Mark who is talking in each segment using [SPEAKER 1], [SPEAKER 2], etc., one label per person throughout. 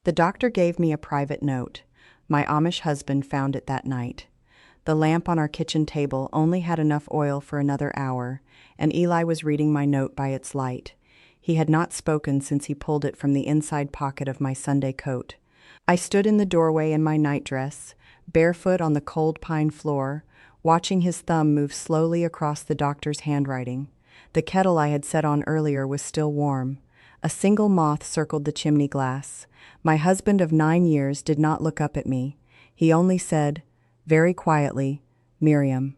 [SPEAKER 1] The doctor gave me a private note. My Amish husband found it that night. The lamp on our kitchen table only had enough oil for another hour, and Eli was reading my note by its light. He had not spoken since he pulled it from the inside pocket of my Sunday coat. I stood in the doorway in my nightdress, barefoot on the cold pine floor, watching his thumb move slowly across the doctor's handwriting. The kettle I had set on earlier was still warm. A single moth circled the chimney glass. My husband of 9 years did not look up at me. He only said, very quietly, "Miriam,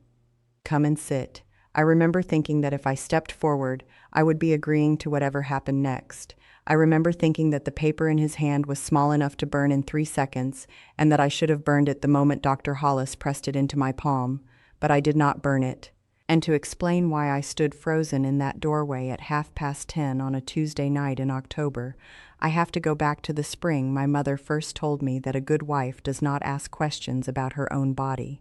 [SPEAKER 1] come and sit." I remember thinking that if I stepped forward, I would be agreeing to whatever happened next. I remember thinking that the paper in his hand was small enough to burn in 3 seconds, and that I should have burned it the moment Dr. Hollis pressed it into my palm, but I did not burn it. And to explain why I stood frozen in that doorway at 10:30 on a Tuesday night in October, I have to go back to the spring my mother first told me that a good wife does not ask questions about her own body.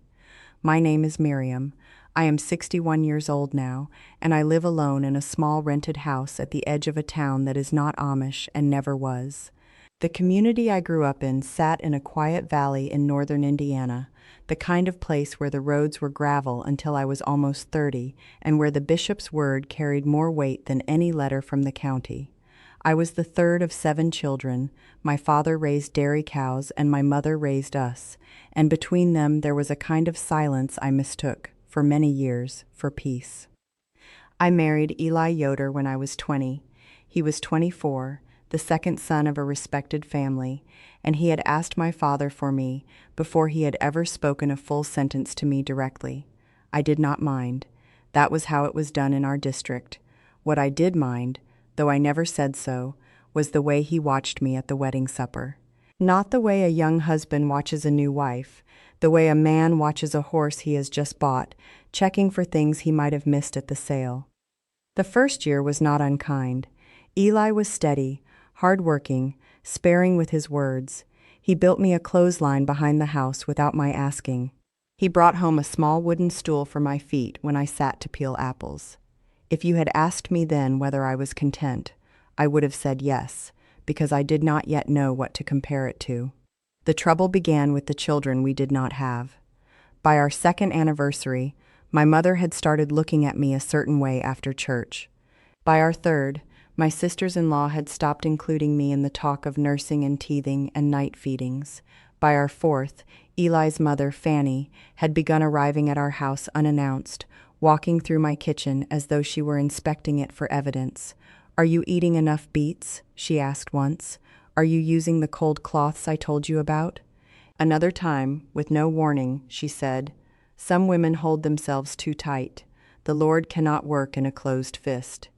[SPEAKER 1] My name is Miriam. I am 61 years old now, and I live alone in a small rented house at the edge of a town that is not Amish and never was. The community I grew up in sat in a quiet valley in northern Indiana, the kind of place where the roads were gravel until I was almost 30, and where the bishop's word carried more weight than any letter from the county. I was the third of 7 children. My father raised dairy cows and my mother raised us, and between them there was a kind of silence I mistook, for many years, for peace. I married Eli Yoder when I was 20. He was 24, the second son of a respected family, and he had asked my father for me before he had ever spoken a full sentence to me directly. I did not mind. That was how it was done in our district. What I did mind, though I never said so, was the way he watched me at the wedding supper. Not the way a young husband watches a new wife, the way a man watches a horse he has just bought, checking for things he might have missed at the sale. The first year was not unkind. Eli was steady, hard-working, sparing with his words. He built me a clothesline behind the house without my asking. He brought home a small wooden stool for my feet when I sat to peel apples. If you had asked me then whether I was content, I would have said yes, because I did not yet know what to compare it to. The trouble began with the children we did not have. By our second anniversary, my mother had started looking at me a certain way after church. By our third, my sisters-in-law had stopped including me in the talk of nursing and teething and night feedings. By our fourth, Eli's mother, Fanny, had begun arriving at our house unannounced, walking through my kitchen as though she were inspecting it for evidence. "Are you eating enough beets?" she asked once. "Are you using the cold cloths I told you about?" Another time, with no warning, she said, "Some women hold themselves too tight. The Lord cannot work in a closed fist."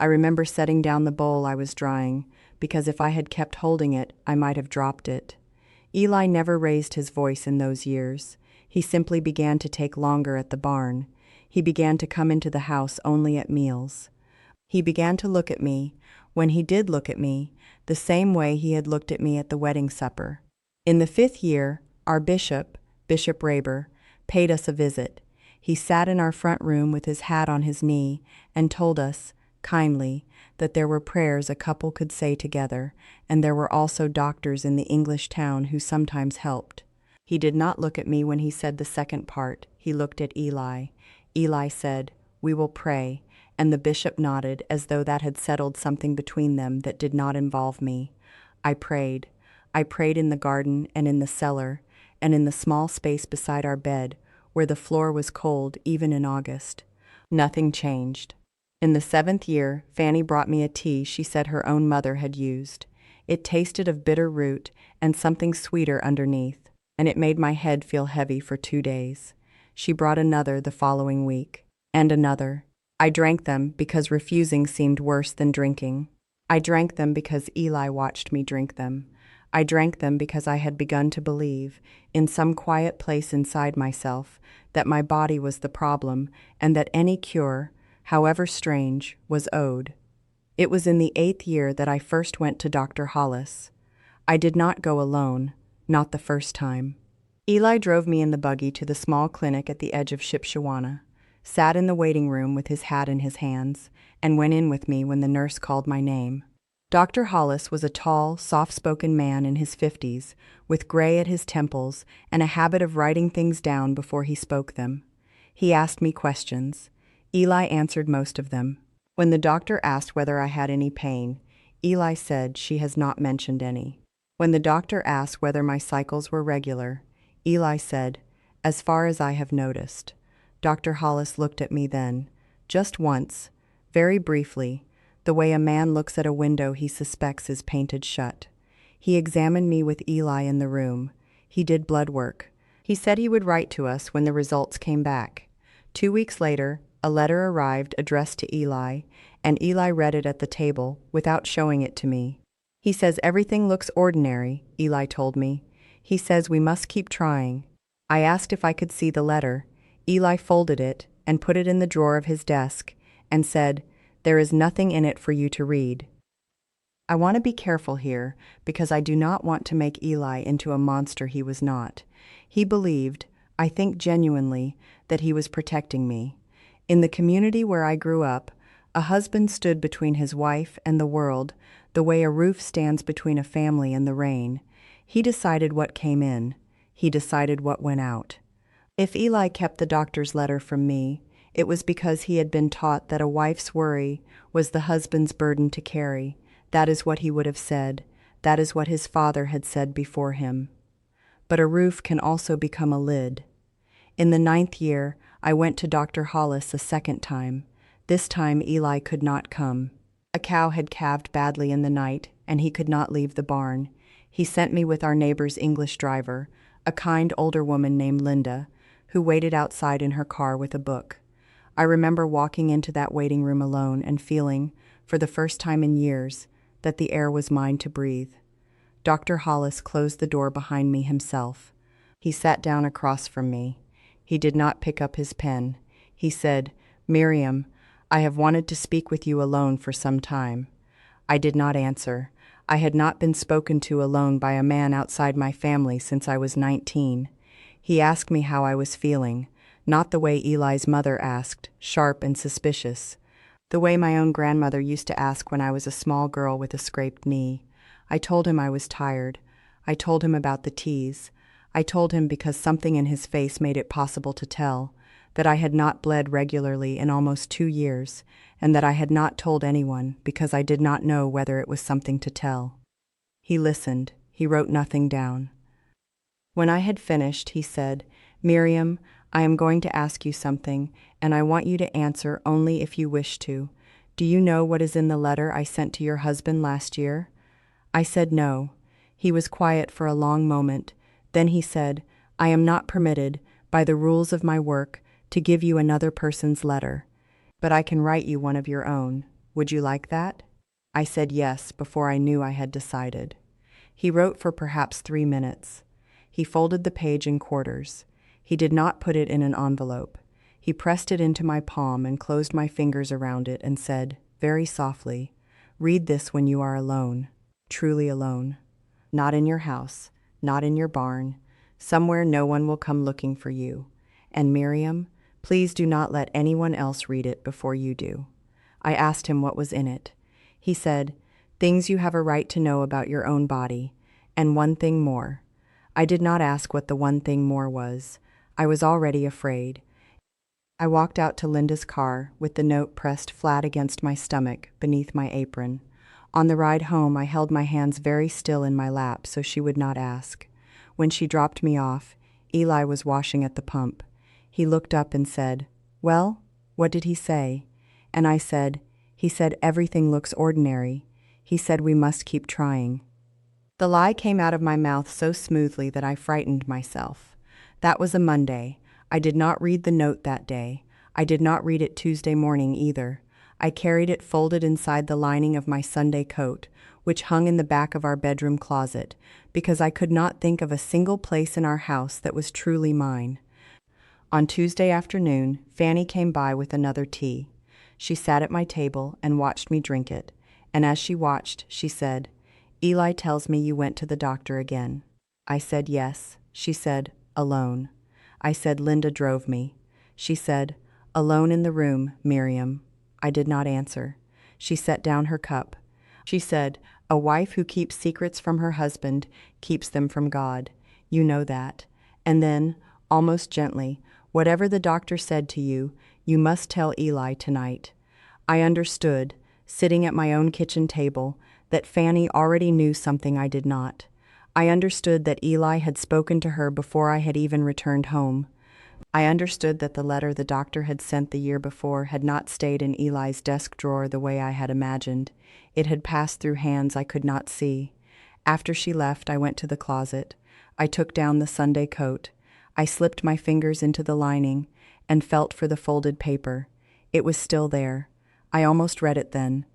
[SPEAKER 1] I remember setting down the bowl I was drying, because if I had kept holding it, I might have dropped it. Eli never raised his voice in those years. He simply began to take longer at the barn. He began to come into the house only at meals. He began to look at me, when he did look at me, the same way he had looked at me at the wedding supper. In the 5th year, our bishop, Bishop Raber, paid us a visit. He sat in our front room with his hat on his knee and told us, kindly, that there were prayers a couple could say together, and there were also doctors in the English town who sometimes helped. He did not look at me when he said the second part. He looked at Eli. Eli said, "We will pray," and the bishop nodded as though that had settled something between them that did not involve me. I prayed. I prayed in the garden and in the cellar, and in the small space beside our bed, where the floor was cold even in August. Nothing changed. In the 7th year, Fanny brought me a tea she said her own mother had used. It tasted of bitter root and something sweeter underneath, and it made my head feel heavy for 2 days. She brought another the following week, and another. I drank them because refusing seemed worse than drinking. I drank them because Eli watched me drink them. I drank them because I had begun to believe, in some quiet place inside myself, that my body was the problem, and that any cure, however strange, was owed. It was in the 8th year that I first went to Dr. Hollis. I did not go alone, not the first time. Eli drove me in the buggy to the small clinic at the edge of Shipshewana, sat in the waiting room with his hat in his hands, and went in with me when the nurse called my name. Dr. Hollis was a tall, soft-spoken man in his 50s, with gray at his temples and a habit of writing things down before he spoke them. He asked me questions. Eli answered most of them. When the doctor asked whether I had any pain, Eli said she has not mentioned any. When the doctor asked whether my cycles were regular, Eli said, "As far as I have noticed." Dr. Hollis looked at me then, just once, very briefly, the way a man looks at a window he suspects is painted shut. He examined me with Eli in the room. He did blood work. He said he would write to us when the results came back. 2 weeks later, a letter arrived addressed to Eli, and Eli read it at the table without showing it to me. He says everything looks ordinary, Eli told me. He says we must keep trying. I asked if I could see the letter. Eli folded it and put it in the drawer of his desk and said, "There is nothing in it for you to read." I want to be careful here because I do not want to make Eli into a monster he was not. He believed, I think genuinely, that he was protecting me. In the community where I grew up, a husband stood between his wife and the world the way a roof stands between a family and the rain. He decided what came in. He decided what went out. If Eli kept the doctor's letter from me, it was because he had been taught that a wife's worry was the husband's burden to carry. That is what he would have said. That is what his father had said before him. But a roof can also become a lid. In the 9th year, I went to Dr. Hollis a second time. This time Eli could not come. A cow had calved badly in the night, and he could not leave the barn. He sent me with our neighbor's English driver, a kind older woman named Linda, who waited outside in her car with a book. I remember walking into that waiting room alone and feeling, for the first time in years, that the air was mine to breathe. Dr. Hollis closed the door behind me himself. He sat down across from me. He did not pick up his pen. He said, "Miriam, I have wanted to speak with you alone for some time." I did not answer. I had not been spoken to alone by a man outside my family since I was 19. He asked me how I was feeling, not the way Eli's mother asked, sharp and suspicious. The way my own grandmother used to ask when I was a small girl with a scraped knee. I told him I was tired. I told him about the teas. I told him because something in his face made it possible to tell, that I had not bled regularly in almost 2 years, and that I had not told anyone because I did not know whether it was something to tell. He listened. He wrote nothing down. When I had finished, he said, "Miriam, I am going to ask you something, and I want you to answer only if you wish to. Do you know what is in the letter I sent to your husband last year?" I said no. He was quiet for a long moment. Then he said, "I am not permitted, by the rules of my work, to give you another person's letter. But I can write you one of your own. Would you like that?" I said yes before I knew I had decided. He wrote for perhaps 3 minutes. He folded the page in quarters. He did not put it in an envelope. He pressed it into my palm and closed my fingers around it and said, very softly, "Read this when you are alone, truly alone. Not in your house, not in your barn, somewhere no one will come looking for you. And Miriam, please do not let anyone else read it before you do." I asked him what was in it. He said, "Things you have a right to know about your own body, and one thing more." I did not ask what the one thing more was. I was already afraid. I walked out to Linda's car with the note pressed flat against my stomach beneath my apron. On the ride home, I held my hands very still in my lap so she would not ask. When she dropped me off, Eli was washing at the pump. He looked up and said, "Well, what did he say?" And I said, "He said everything looks ordinary. He said we must keep trying." The lie came out of my mouth so smoothly that I frightened myself. That was a Monday. I did not read the note that day. I did not read it Tuesday morning either. I carried it folded inside the lining of my Sunday coat, which hung in the back of our bedroom closet, because I could not think of a single place in our house that was truly mine. On Tuesday afternoon, Fanny came by with another tea. She sat at my table and watched me drink it, and as she watched, she said, "Eli tells me you went to the doctor again." I said yes. She said, "Alone." I said Linda drove me. She said, "Alone in the room, Miriam." I did not answer. She set down her cup. She said, "A wife who keeps secrets from her husband keeps them from God. You know that." And then, almost gently, "Whatever the doctor said to you, you must tell Eli tonight." I understood, sitting at my own kitchen table, that Fanny already knew something I did not. I understood that Eli had spoken to her before I had even returned home. I understood that the letter the doctor had sent the year before had not stayed in Eli's desk drawer the way I had imagined. It had passed through hands I could not see. After she left, I went to the closet. I took down the Sunday coat. I slipped my fingers into the lining and felt for the folded paper. It was still there. I almost read it then.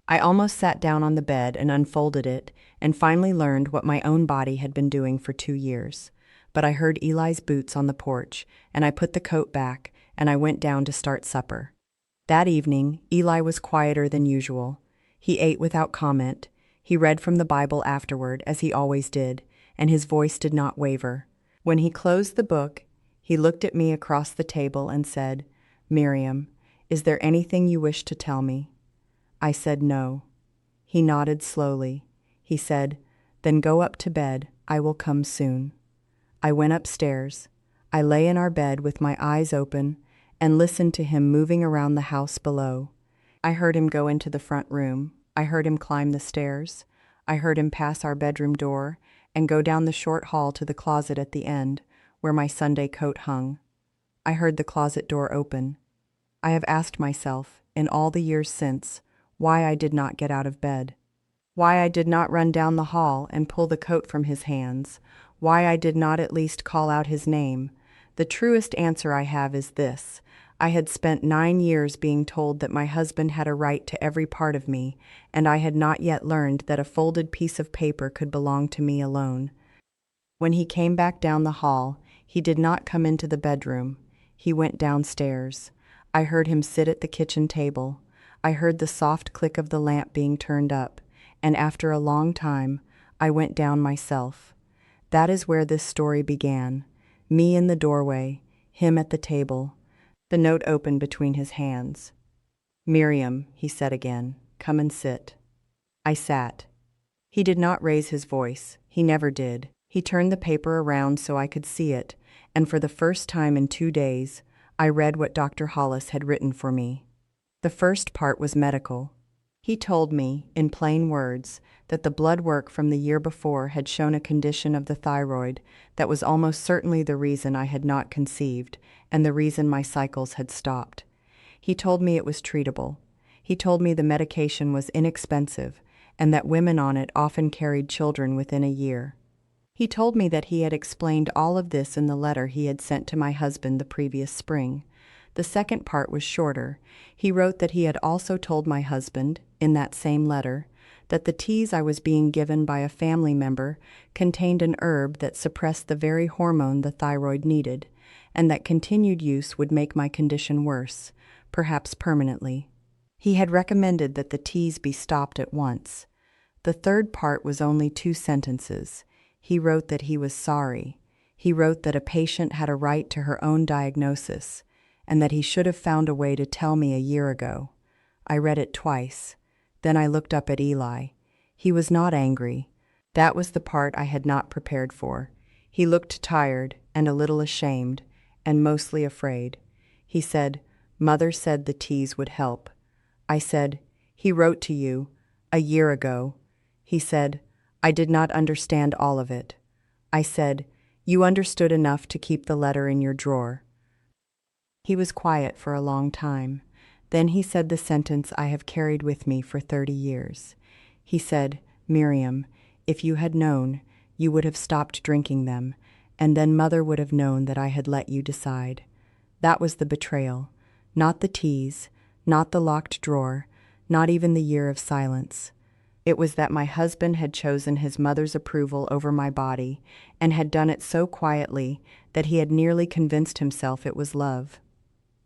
[SPEAKER 1] I almost sat down on the bed and unfolded it, and finally learned what my own body had been doing for 2 years. But I heard Eli's boots on the porch, and I put the coat back, and I went down to start supper. That evening, Eli was quieter than usual. He ate without comment. He read from the Bible afterward, as he always did, and his voice did not waver. When he closed the book, he looked at me across the table and said, "Miriam, is there anything you wish to tell me?" I said no. He nodded slowly. He said, "Then go up to bed. I will come soon." I went upstairs. I lay in our bed with my eyes open and listened to him moving around the house below. I heard him go into the front room. I heard him climb the stairs. I heard him pass our bedroom door and go down the short hall to the closet at the end, where my Sunday coat hung. I heard the closet door open. I have asked myself, in all the years since, why I did not get out of bed. Why I did not run down the hall and pull the coat from his hands. Why I did not at least call out his name. The truest answer I have is this: I had spent 9 years being told that my husband had a right to every part of me, and I had not yet learned that a folded piece of paper could belong to me alone. When he came back down the hall, he did not come into the bedroom. He went downstairs. I heard him sit at the kitchen table. I heard the soft click of the lamp being turned up, and after a long time, I went down myself. That is where this story began. Me in the doorway, him at the table, the note open between his hands. "Miriam," he said again, "come and sit." I sat. He did not raise his voice. He never did. He turned the paper around so I could see it, and for the first time in 2 days, I read what Dr. Hollis had written for me. The first part was medical. He told me, in plain words, that the blood work from the year before had shown a condition of the thyroid that was almost certainly the reason I had not conceived, and the reason my cycles had stopped. He told me it was treatable. He told me the medication was inexpensive, and that women on it often carried children within a year. He told me that he had explained all of this in the letter he had sent to my husband the previous spring. The second part was shorter. He wrote that he had also told my husband, in that same letter, that the teas I was being given by a family member contained an herb that suppressed the very hormone the thyroid needed, and that continued use would make my condition worse, perhaps permanently. He had recommended that the teas be stopped at once. The third part was only 2 sentences. He wrote that he was sorry. He wrote that a patient had a right to her own diagnosis, and that he should have found a way to tell me a year ago. I read it twice. Then I looked up at Eli. He was not angry. That was the part I had not prepared for. He looked tired and a little ashamed, and mostly afraid. He said, "Mother said the teas would help." I said, "He wrote to you a year ago." He said, "I did not understand all of it." I said, "You understood enough to keep the letter in your drawer." He was quiet for a long time. Then he said the sentence I have carried with me for 30 years. He said, "Miriam, if you had known, you would have stopped drinking them, and then Mother would have known that I had let you decide." That was the betrayal. Not the teas, not the locked drawer, not even the year of silence. It was that my husband had chosen his mother's approval over my body, and had done it so quietly that he had nearly convinced himself it was love.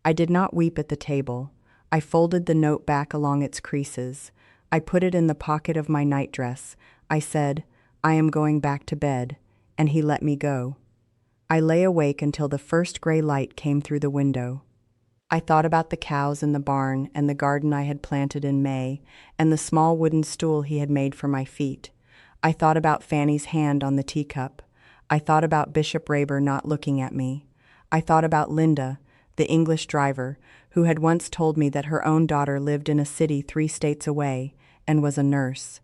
[SPEAKER 1] I did not weep at the table. I folded the note back along its creases. I put it in the pocket of my nightdress. I said, "I am going back to bed," and he let me go. I lay awake until the first gray light came through the window. I thought about the cows in the barn and the garden I had planted in May and the small wooden stool he had made for my feet. I thought about Fanny's hand on the teacup. I thought about Bishop Raber not looking at me. I thought about Linda, the English driver, who had once told me that her own daughter lived in a city 3 states away and was a nurse.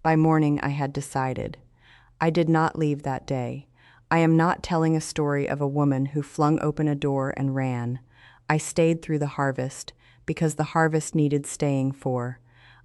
[SPEAKER 1] By morning I had decided. I did not leave that day. I am not telling a story of a woman who flung open a door and ran. I stayed through the harvest, because the harvest needed staying for.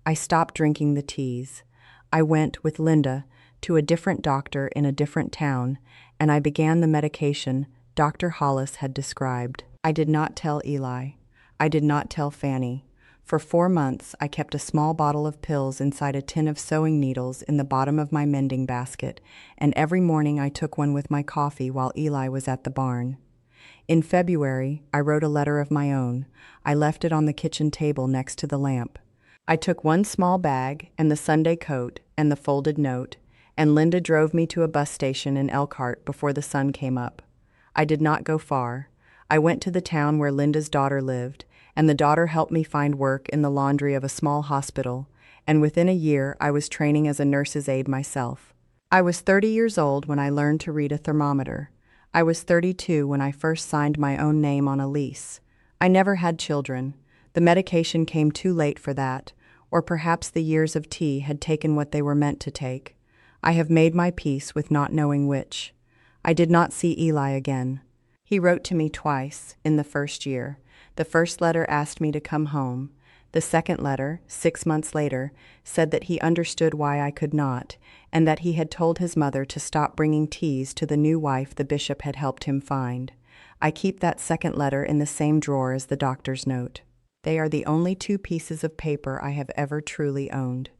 [SPEAKER 1] I stopped drinking the teas. I went, with Linda, to a different doctor in a different town, and I began the medication Dr. Hollis had described. I did not tell Eli. I did not tell Fanny. For 4 months, I kept a small bottle of pills inside a tin of sewing needles in the bottom of my mending basket, and every morning I took one with my coffee while Eli was at the barn. In February, I wrote a letter of my own. I left it on the kitchen table next to the lamp. I took one small bag and the Sunday coat and the folded note, and Linda drove me to a bus station in Elkhart before the sun came up. I did not go far. I went to the town where Linda's daughter lived, and the daughter helped me find work in the laundry of a small hospital, and within a year I was training as a nurse's aide myself. I was 30 years old when I learned to read a thermometer. I was 32 when I first signed my own name on a lease. I never had children. The medication came too late for that, or perhaps the years of tea had taken what they were meant to take. I have made my peace with not knowing which. I did not see Eli again. He wrote to me twice in the first year. The first letter asked me to come home. The second letter, 6 months later, said that he understood why I could not, and that he had told his mother to stop bringing teas to the new wife the bishop had helped him find. I keep that second letter in the same drawer as the doctor's note. They are the only 2 pieces of paper I have ever truly owned.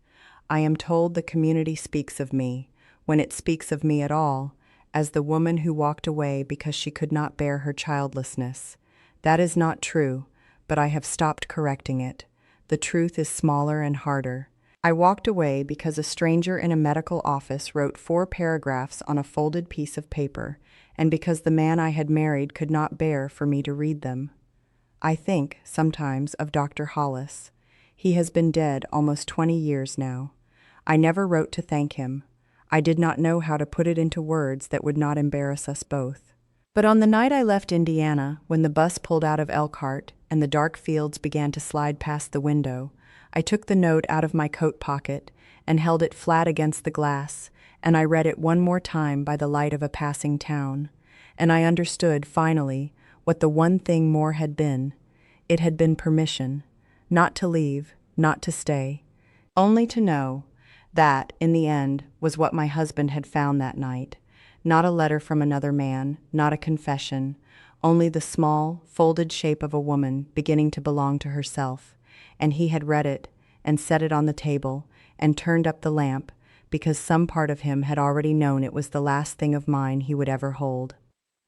[SPEAKER 1] I am told the community speaks of me, when it speaks of me at all, as the woman who walked away because she could not bear her childlessness. That is not true, but I have stopped correcting it. The truth is smaller and harder. I walked away because a stranger in a medical office wrote 4 paragraphs on a folded piece of paper, and because the man I had married could not bear for me to read them. I think, sometimes, of Dr. Hollis. He has been dead almost 20 years now. I never wrote to thank him. I did not know how to put it into words that would not embarrass us both. But on the night I left Indiana, when the bus pulled out of Elkhart and the dark fields began to slide past the window, I took the note out of my coat pocket and held it flat against the glass, and I read it one more time by the light of a passing town. And I understood, finally, what the one thing more had been. It had been permission, not to leave, not to stay, only to know. That, in the end, was what my husband had found that night. Not a letter from another man, not a confession, only the small, folded shape of a woman beginning to belong to herself. And he had read it, and set it on the table, and turned up the lamp, because some part of him had already known it was the last thing of mine he would ever hold.